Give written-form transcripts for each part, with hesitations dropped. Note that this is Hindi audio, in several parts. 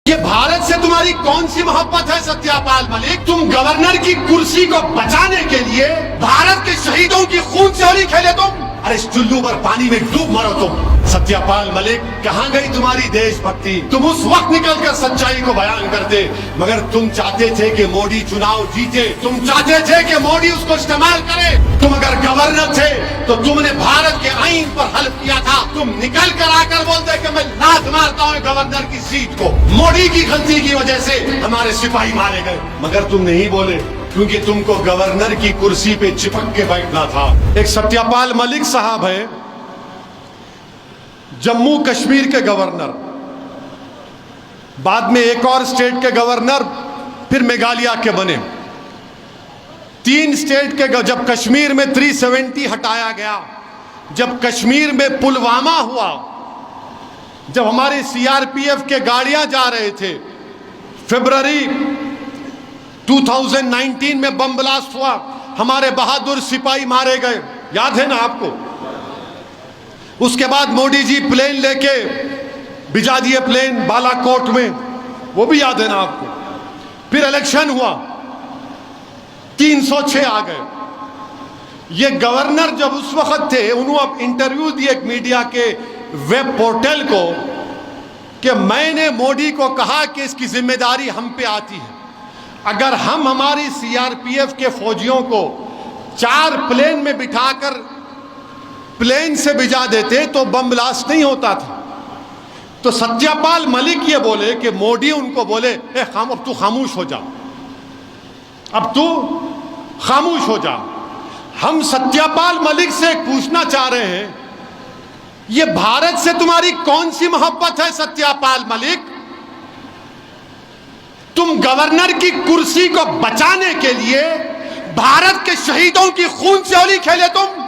ये भारत से तुम्हारी कौन सी मोहब्बत है सत्यापाल मलिक? तुम गवर्नर की कुर्सी को बचाने के लिए भारत के शहीदों की खून से होली खेले तुम। अरे इस चुल्लू पर पानी में डूब मरो तुम। सत्यापाल मलिक, कहां गई तुम्हारी देशभक्ति? तुम उस वक्त निकलकर सच्चाई को बयान करते, मगर तुम चाहते थे कि मोदी चुनाव जीते, तुम चाहते थे कि मोदी उसको इस्तेमाल करे। तुम अगर गवर्नर थे तो तुमने भारत के आईन पर हल्फ किया था। तुम निकल कर आकर बोलते कि मैं लात मारता हूं गवर्नर की सीट को। मोदी की गलती की वजह से हमारे सिपाही मारे गए, मगर तुम नहीं बोले क्योंकि तुमको गवर्नर की कुर्सी पे चिपक के बैठना था। एक सत्यापाल मलिक साहब है, जम्मू कश्मीर के गवर्नर, बाद में एक और स्टेट के गवर्नर, फिर मेघालय के बने। 3 स्टेट के जब कश्मीर में 370 हटाया गया, जब कश्मीर में पुलवामा हुआ, जब हमारे सीआरपीएफ के गाड़ियां जा रहे थे, फरवरी 2019 में बम ब्लास्ट हुआ, हमारे बहादुर सिपाही मारे गए, याद है ना आपको? उसके बाद मोदी जी प्लेन लेके भिजा दिए, प्लेन बालाकोट में, वो भी याद है ना आपको? फिर इलेक्शन हुआ, 306 आ गए। ये गवर्नर जब उस वक्त थे, उन्होंने इंटरव्यू दिए एक मीडिया के वेब पोर्टल को कि मैंने मोदी को कहा कि इसकी जिम्मेदारी हम पे आती है। अगर हम हमारी सीआरपीएफ के फौजियों को 4 प्लेन में बिठाकर प्लेन से भिजा देते तो बम ब्लास्ट नहीं होता था। तो सत्यापाल मलिक ये बोले कि मोदी उनको बोले, अब तू खामोश हो जा, अब तू खामोश हो जा। हम सत्यापाल मलिक से पूछना चाह रहे हैं, ये भारत से तुम्हारी कौन सी मोहब्बत है सत्यापाल मलिक? तुम गवर्नर की कुर्सी को बचाने के लिए भारत के शहीदों की खून से होली खेले तुम।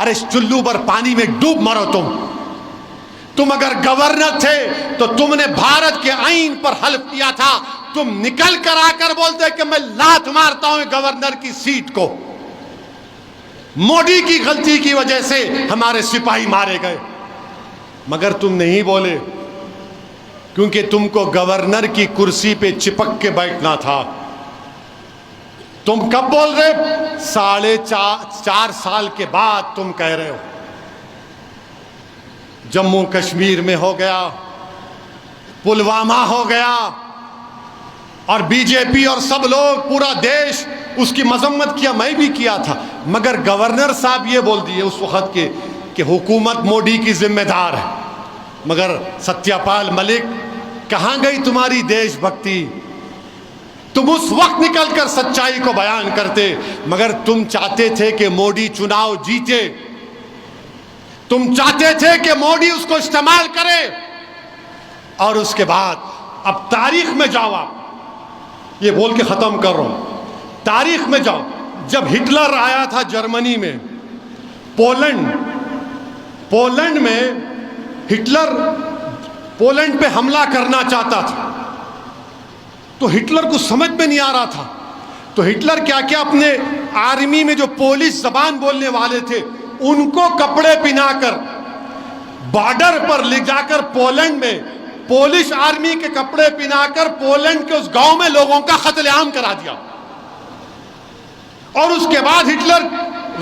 अरे इस चुल्लू पर पानी में डूब मरो तुम। तुम अगर गवर्नर थे तो तुमने भारत के आईन पर हल्फ किया था। तुम निकल कर आकर बोलते कि मैं लात मारता हूं गवर्नर की सीट को। मोदी की गलती की वजह से हमारे सिपाही मारे गए, मगर तुम नहीं बोले क्योंकि तुमको गवर्नर की कुर्सी पे चिपक के बैठना था। तुम कब बोल रहे? 4.5 साल के बाद तुम कह रहे हो। जम्मू कश्मीर में हो गया, पुलवामा हो गया, और बीजेपी और सब लोग, पूरा देश उसकी मजम्मत किया, मैं भी किया था, मगर गवर्नर साहब ये बोल दिए उस वक्त के कि हुकूमत मोदी की जिम्मेदार है। मगर सत्यापाल मलिक, कहां गई तुम्हारी देशभक्ति? तुम उस वक्त निकलकर सच्चाई को बयान करते, मगर तुम चाहते थे कि मोदी चुनाव जीते, तुम चाहते थे कि मोदी उसको इस्तेमाल करे। और उसके बाद अब तारीख में जाओ, आप ये बोल के खत्म कर रहा हूं, तारीख में जाओ। जब हिटलर आया था जर्मनी में, पोलैंड में हिटलर पोलैंड पे हमला करना चाहता था, तो हिटलर को समझ में नहीं आ रहा था। तो हिटलर क्या क्या अपने आर्मी में जो पोलिश जबान बोलने वाले थे उनको कपड़े पहनाकर बॉर्डर पर ले जाकर पोलैंड में पोलिश आर्मी के कपड़े पहनाकर पोलैंड के उस गांव में लोगों का कत्लेआम करा दिया। और उसके बाद हिटलर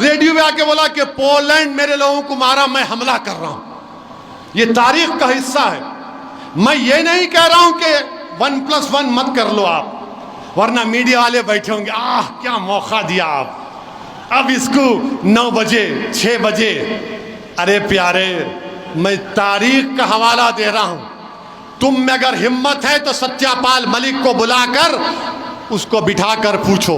रेडियो में आके बोला कि पोलैंड मेरे लोगों को मारा, मैं हमला कर रहा हूं। ये तारीख का हिस्सा है। मैं ये नहीं कह रहा हूं कि 1+1 मत कर लो आप, वरना मीडिया वाले बैठे होंगे, आह क्या मौका दिया आप, अब इसको 9 बजे 6 बजे। अरे प्यारे, मैं तारीख का हवाला दे रहा हूं। तुम में अगर हिम्मत है तो सत्यापाल मलिक को बुलाकर उसको बिठाकर पूछो।